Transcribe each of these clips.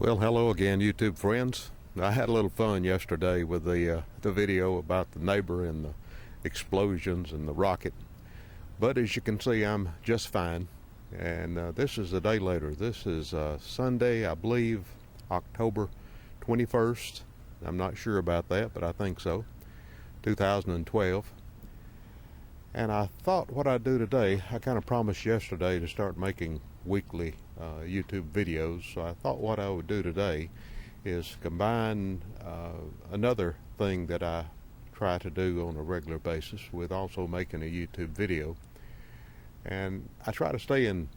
Well, hello again, YouTube friends. I had a little fun yesterday with the video about the neighbor and the explosions and the rocket. But as you can see, I'm just fine. And this is a day later. This is Sunday, I believe, October 21st. I'm not sure about that, but I think so. 2012. And I thought what I'd do today, I kind of promised yesterday to start making weekly YouTube videos. So I thought what I would do today is combine another thing that I try to do on a regular basis with also making a YouTube video. And I try to stay in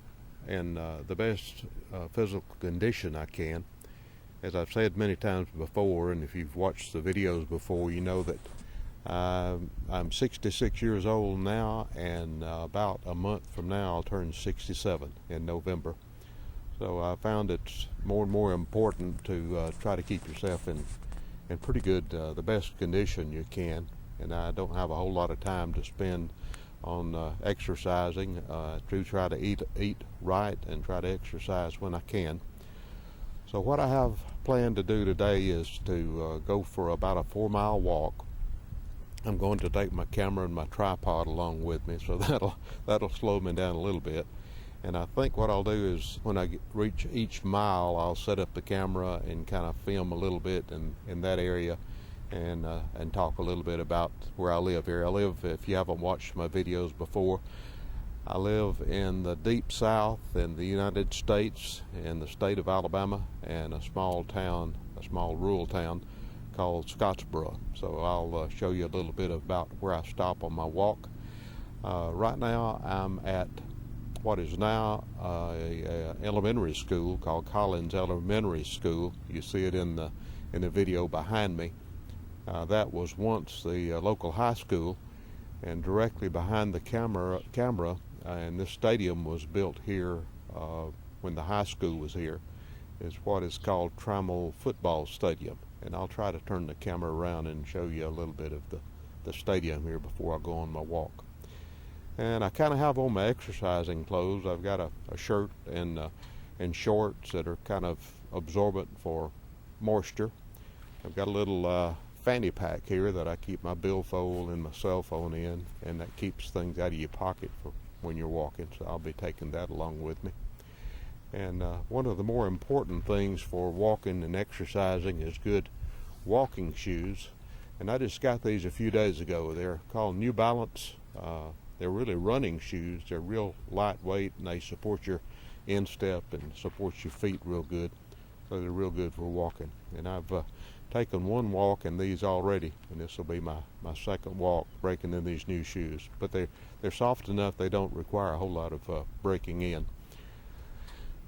the best physical condition I can. As I've said many times before, and if you've watched the videos before, you know that I'm 66 years old now, and about a month from now I'll turn 67 in November. So I found it's more and more important to try to keep yourself in pretty good, the best condition you can. And I don't have a whole lot of time to spend on exercising. To try to eat right and try to exercise when I can. So what I have planned to do today is to go for about a 4-mile walk. I'm going to take my camera and my tripod along with me, so that'll slow me down a little bit. And I think what I'll do is when I reach each mile, I'll set up the camera and kind of film a little bit in that area, and talk a little bit about where I live here. I live, if you haven't watched my videos before, I live in the deep south in the United States, in the state of Alabama, and a small town, a small rural town called Scottsboro. So I'll show you a little bit about where I stop on my walk. Right now I'm at what is now a elementary school called Collins Elementary School. You see it in the video behind me. That was once the local high school, and directly behind the camera, and this stadium was built here when the high school was here, is what is called Trammell Football Stadium. And I'll try to turn the camera around and show you a little bit of the stadium here before I go on my walk. And I kind of have on my exercising clothes. I've got a shirt and shorts that are kind of absorbent for moisture. I've got a little fanny pack here that I keep my billfold and my cell phone in, and that keeps things out of your pocket for when you're walking. So I'll be taking that along with me. And one of the more important things for walking and exercising is good walking shoes. And I just got these a few days ago. They're called New Balance. They're really running shoes. They're real lightweight, and they support your instep and support your feet real good. So they're real good for walking. And I've taken one walk in these already, and this will be my second walk breaking in these new shoes. But they're soft enough they don't require a whole lot of breaking in.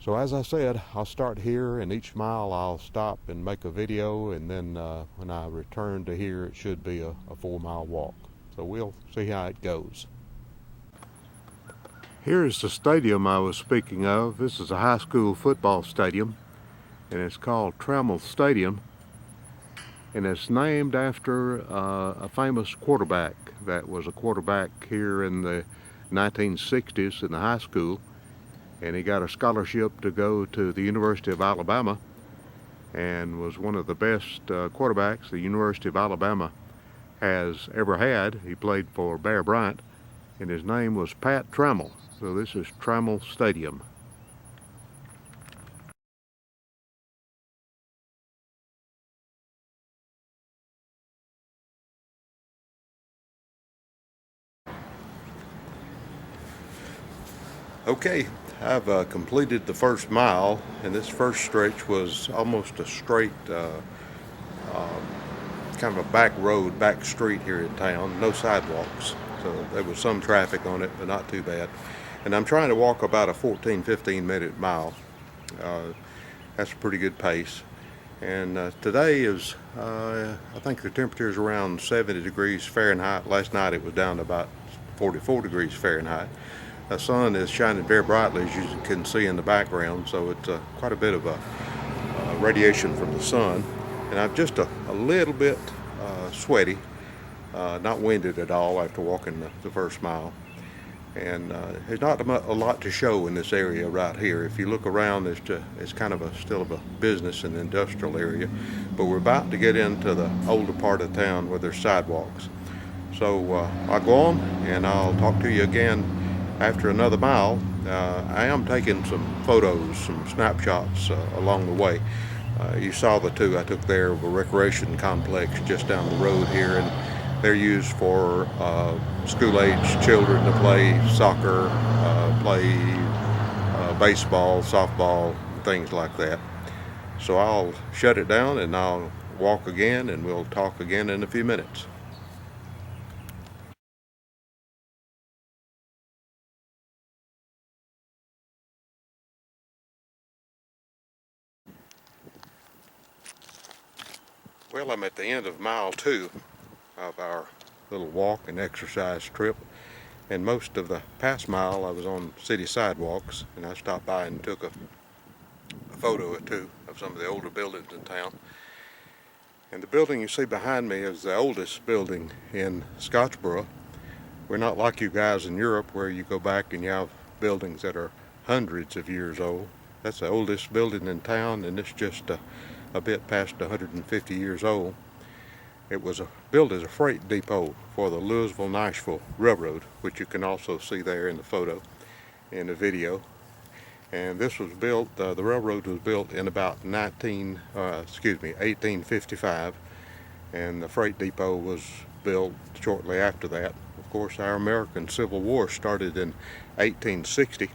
So as I said, I'll start here, and each mile I'll stop and make a video, and then when I return to here, it should be a 4-mile walk. So we'll see how it goes. Here's the stadium I was speaking of. This is a high school football stadium, and it's called Trammell Stadium, and it's named after a famous quarterback that was a quarterback here in the 1960s in the high school. And he got a scholarship to go to the University of Alabama, and was one of the best quarterbacks the University of Alabama has ever had. He played for Bear Bryant, and his name was Pat Trammell. So this is Trammell Stadium. Okay, I've completed the first mile, and this first stretch was almost a straight, kind of a back road, back street here in town, no sidewalks. So there was some traffic on it, but not too bad. And I'm trying to walk about a 15 minute mile. That's a pretty good pace. And today is, I think the temperature is around 70 degrees Fahrenheit. Last night it was down to about 44 degrees Fahrenheit. The sun is shining very brightly, as you can see in the background, so it's quite a bit of radiation from the sun. And I'm just a little bit sweaty, not winded at all after walking the first mile. And there's not a lot to show in this area right here. If you look around, it's kind of still of a business and industrial area, but we're about to get into the older part of town where there's sidewalks. So I'll go on and I'll talk to you again after another mile. I am taking some photos, some snapshots along the way. You saw the two I took there of a recreation complex just down the road here, and they're used for school-age children to play soccer, play baseball, softball, things like that. So I'll shut it down and I'll walk again, and we'll talk again in a few minutes. Well, I'm at the end of mile 2 of our little walk and exercise trip, and most of the past mile I was on city sidewalks, and I stopped by and took a photo or two of some of the older buildings in town. And the building you see behind me is the oldest building in Scottsboro. We're not like you guys in Europe where you go back and you have buildings that are hundreds of years old. That's the oldest building in town, and it's just a bit past 150 years old. It was built as a freight depot for the Louisville-Nashville Railroad, which you can also see there in the photo, in the video. And this was built, the railroad was built in about 1855, and the freight depot was built shortly after that. Of course, our American Civil War started in 1860,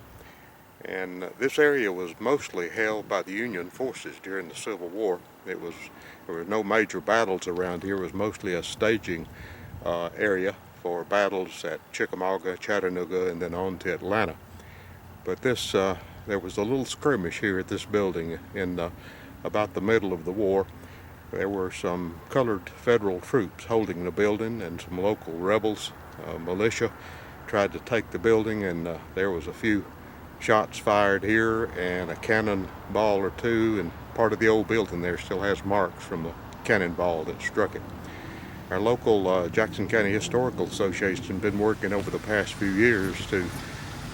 and this area was mostly held by the Union forces during the Civil War. There were no major battles around here. It was mostly a staging area for battles at Chickamauga, Chattanooga, and then on to Atlanta. But there was a little skirmish here at this building in about the middle of the war. There were some colored federal troops holding the building, and some local rebels, militia, tried to take the building, and there was a few shots fired here and a cannonball or two, and part of the old building there still has marks from the cannonball that struck it. Our local Jackson County Historical Association has been working over the past few years to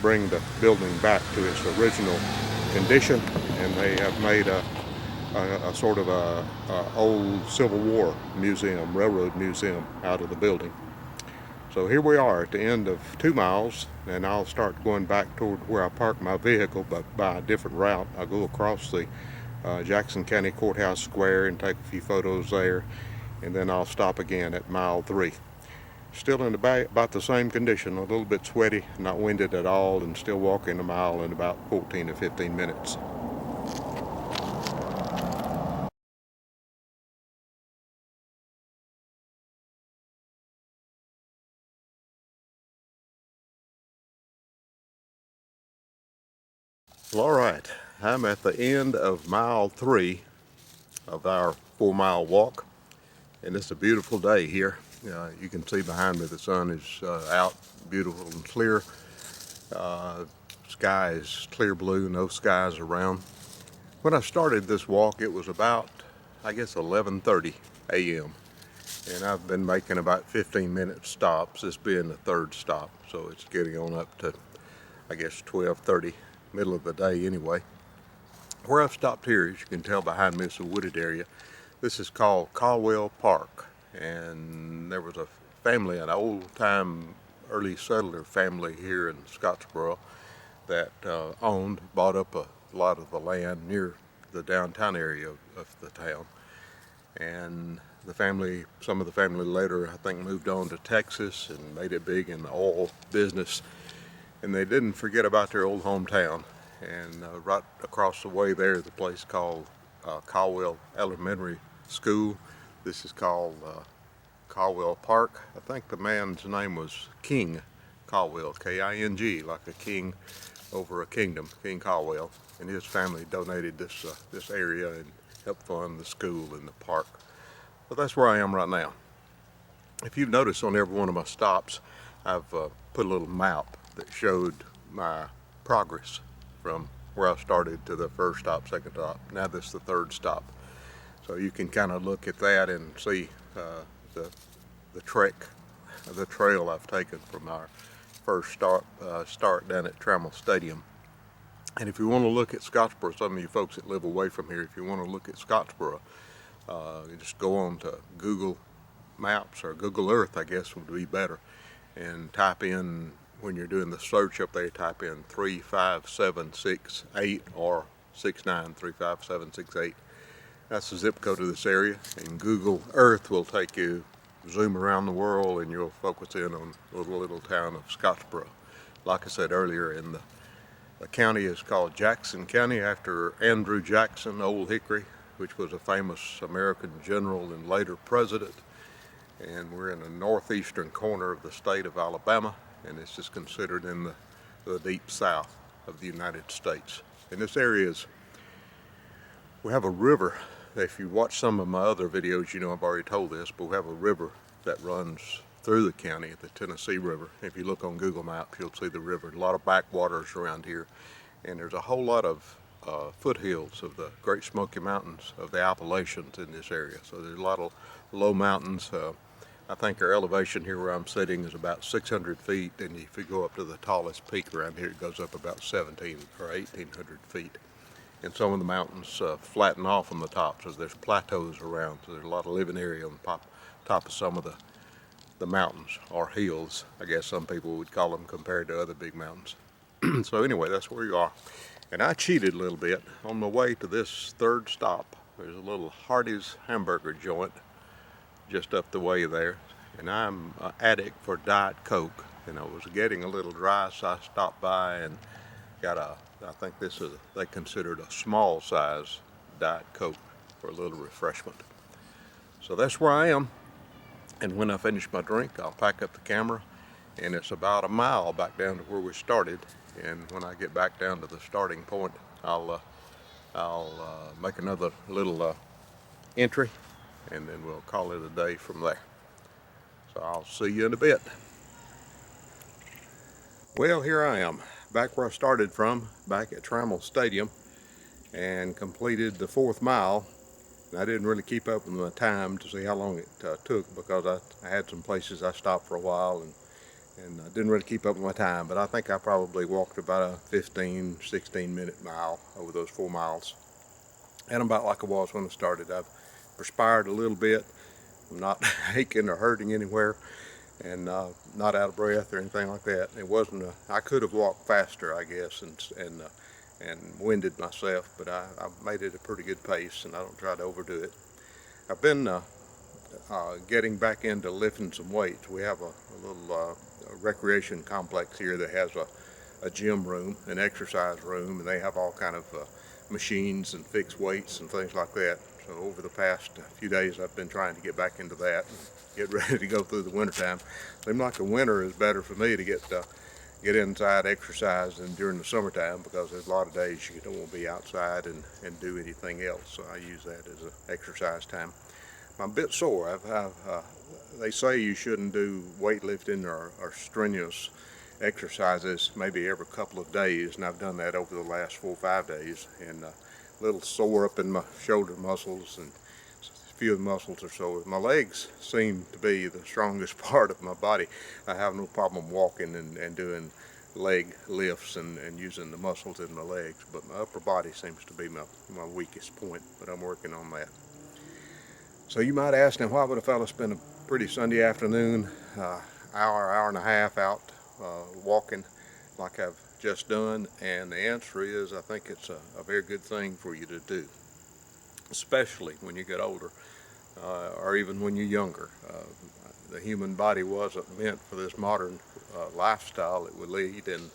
bring the building back to its original condition, and they have made a sort of a old Civil War museum, railroad museum, out of the building. So here we are at the end of 2 miles, and I'll start going back toward where I parked my vehicle, but by a different route. I'll go across the Jackson County Courthouse Square and take a few photos there, and then I'll stop again at mile 3. Still in about the same condition, a little bit sweaty, not winded at all, and still walking a mile in about 14 to 15 minutes. Well, all right, I'm at the end of mile 3 of our 4-mile walk, and it's a beautiful day here. You can see behind me the sun is out, beautiful and clear. Sky is clear blue, no skies around. When I started this walk, it was about, I guess, 11:30 a.m. and I've been making about 15-minute stops, this being the 3rd stop, so it's getting on up to, I guess, 12:30, middle of the day anyway. Where I've stopped here, as you can tell behind me, is a wooded area. This is called Caldwell Park, and there was a family, an old-time early settler family here in Scottsboro that bought up a lot of the land near the downtown area of the town. And the family, some of the family later, I think, moved on to Texas and made it big in the oil business. And they didn't forget about their old hometown. And right across the way there is a place called Caldwell Elementary School. This is called Caldwell Park. I think the man's name was King Caldwell, K-I-N-G, like a king over a kingdom, King Caldwell. And his family donated this area and helped fund the school and the park. But that's where I am right now. If you've noticed, on every one of my stops, I've put a little map that showed my progress from where I started to the 1st stop, 2nd stop. Now this is the 3rd stop. So you can kind of look at that and see the trail I've taken from our first start down at Trammell Stadium. And if you want to look at Scottsboro, some of you folks that live away from here, if you want to look at Scottsboro, you just go on to Google Maps, or Google Earth, I guess would be better, and type in, when you're doing the search up there, type in 35768 or 6935768. That's the zip code of this area, and Google Earth will take you, zoom around the world, and you'll focus in on the little town of Scottsboro. Like I said earlier, the county is called Jackson County after Andrew Jackson, Old Hickory, which was a famous American general and later president. And we're in the northeastern corner of the state of Alabama, and it's just considered in the deep south of the United States. In this area we have a river. If you watch some of my other videos, you know I've already told this, but we have a river that runs through the county, the Tennessee River. If you look on Google Maps, you'll see the river. A lot of backwaters around here, and there's a whole lot of foothills of the Great Smoky Mountains of the Appalachians in this area. So there's a lot of low mountains. I think our elevation here where I'm sitting is about 600 feet, and if you go up to the tallest peak around here, it goes up about 17 or 1800 feet. And some of the mountains flatten off on the top, so there's plateaus around, so there's a lot of living area on the top of some of the mountains, or hills, I guess some people would call them, compared to other big mountains. So anyway, that's where you are. And I cheated a little bit. On my way to this third stop, there's a little Hardee's hamburger joint just up the way there, and I'm an addict for Diet Coke, and I was getting a little dry, so I stopped by and got I think this is, they considered a small size Diet Coke for a little refreshment. So that's where I am, and when I finish my drink, I'll pack up the camera, and it's about a mile back down to where we started, and when I get back down to the starting point, I'll make another little entry, and then we'll call it a day from there. So I'll see you in a bit. Well, here I am, back where I started from, back at Trammell Stadium, and completed the 4th mile. And I didn't really keep up with my time to see how long it took, because I had some places I stopped for a while, and I didn't really keep up with my time, but I think I probably walked about a 15-16 minute mile over those 4 miles. And I'm about like I was when I started. I've perspired a little bit. I'm not aching or hurting anywhere, and not out of breath or anything like that. It wasn't I could have walked faster, I guess, and winded myself, but I made it a pretty good pace, and I don't try to overdo it. I've been getting back into lifting some weights. We have a little recreation complex here that has a gym room, an exercise room, and they have all kind of machines and fixed weights and things like that. So over the past few days, I've been trying to get back into that and get ready to go through the wintertime. Seems like the winter is better for me to get inside, exercise, than during the summertime, because there's a lot of days you don't want to be outside and do anything else. So I use that as an exercise time. I'm a bit sore. They say you shouldn't do weightlifting or strenuous exercises maybe every couple of days, and I've done that over the last 4 or 5 days, and a little sore up in my shoulder muscles, and a few of the muscles are sore. My legs seem to be the strongest part of my body. I have no problem walking and doing leg lifts and using the muscles in my legs, but my upper body seems to be my weakest point, but I'm working on that. So you might ask, now, why would a fellow spend a pretty Sunday afternoon, hour and a half out walking like I've just done? And the answer is, I think it's a very good thing for you to do, especially when you get older, or even when you're younger. The human body wasn't meant for this modern lifestyle that we lead, and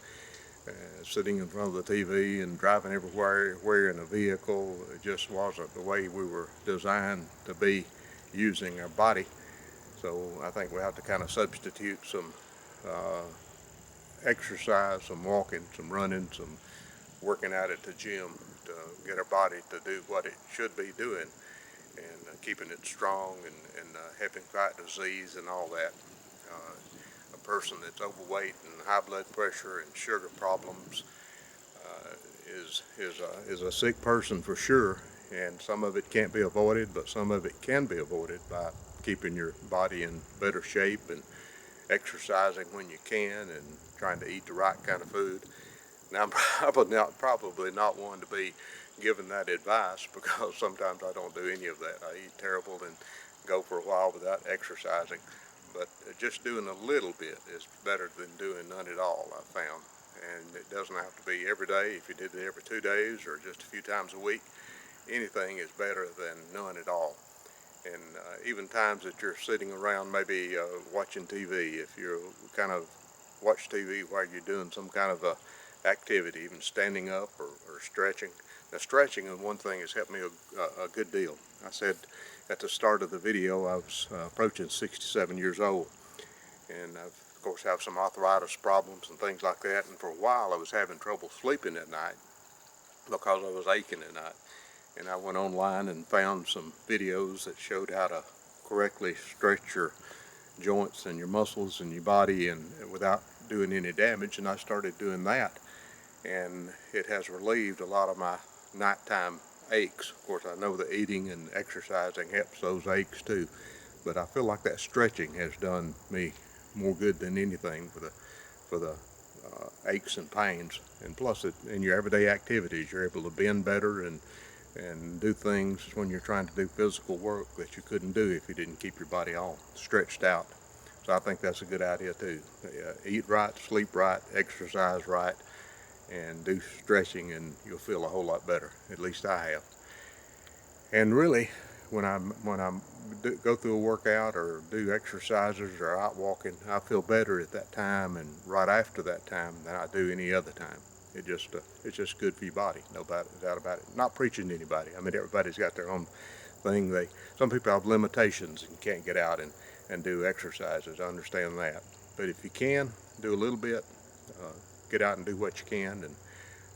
sitting in front of the TV and driving everywhere in a vehicle. It just wasn't the way we were designed to be using our body. So I think we have to kind of substitute some exercise, some walking, some running, some working out at the gym to get our body to do what it should be doing, and keeping it strong and helping fight disease and all that. A person that's overweight and high blood pressure and sugar problems is a sick person for sure, and some of it can't be avoided, but some of it can be avoided by keeping your body in better shape exercising when you can and trying to eat the right kind of food. Now, I'm probably not one to be giving that advice, because sometimes I don't do any of that. I eat terrible and go for a while without exercising. But just doing a little bit is better than doing none at all, I've found. And it doesn't have to be every day. If you did it every 2 days or just a few times a week, anything is better than none at all. And even times that you're sitting around maybe watching TV, if you kind of watch TV while you're doing some kind of activity, even standing up or stretching. Now, stretching is one thing that's helped me a good deal. I said at the start of the video I was approaching 67 years old, and I've, of course, have some arthritis problems and things like that, and for a while I was having trouble sleeping at night because I was aching at night. And I went online and found some videos that showed how to correctly stretch your joints and your muscles and your body and without doing any damage, and I started doing that, and it has relieved a lot of my nighttime aches. Of course, I know that eating and exercising helps those aches too, but I feel like that stretching has done me more good than anything for the aches and pains. And plus, in your everyday activities, you're able to bend better and do things when you're trying to do physical work that you couldn't do if you didn't keep your body all stretched out. So I think that's a good idea too. Eat right, sleep right, exercise right, and do stretching, and you'll feel a whole lot better. At least I have. And really, when I go through a workout or do exercises or out walking, I feel better at that time and right after that time than I do any other time. It's just good for your body, no doubt about it. Not preaching to anybody. I mean, everybody's got their own thing. Some people have limitations and can't get out and do exercises. I understand that. But if you can, do a little bit, get out and do what you can, and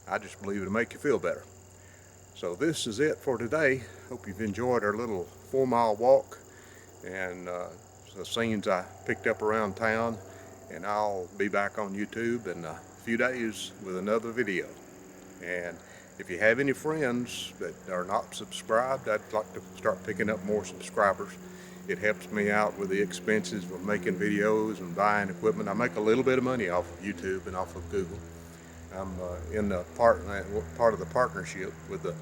I just believe it'll make you feel better. So this is it for today. Hope you've enjoyed our little 4-mile walk and the scenes I picked up around town, and I'll be back on YouTube in a few days with another video. And if you have any friends that are not subscribed, I'd like to start picking up more subscribers. It helps me out with the expenses of making videos and buying equipment. I make a little bit of money off of YouTube and off of Google. I'm in the part of the partnership with the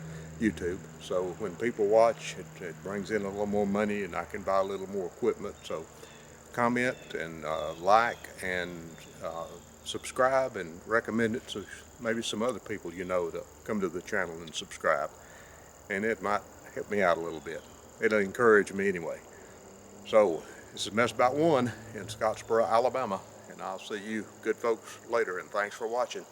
YouTube, so when people watch, it brings in a little more money and I can buy a little more equipment. So comment and like and subscribe and recommend it to maybe some other people you know to come to the channel and subscribe, and it might help me out a little bit. It'll encourage me anyway. So this is Mess About One in Scottsboro, Alabama, and I'll see you good folks later, and thanks for watching.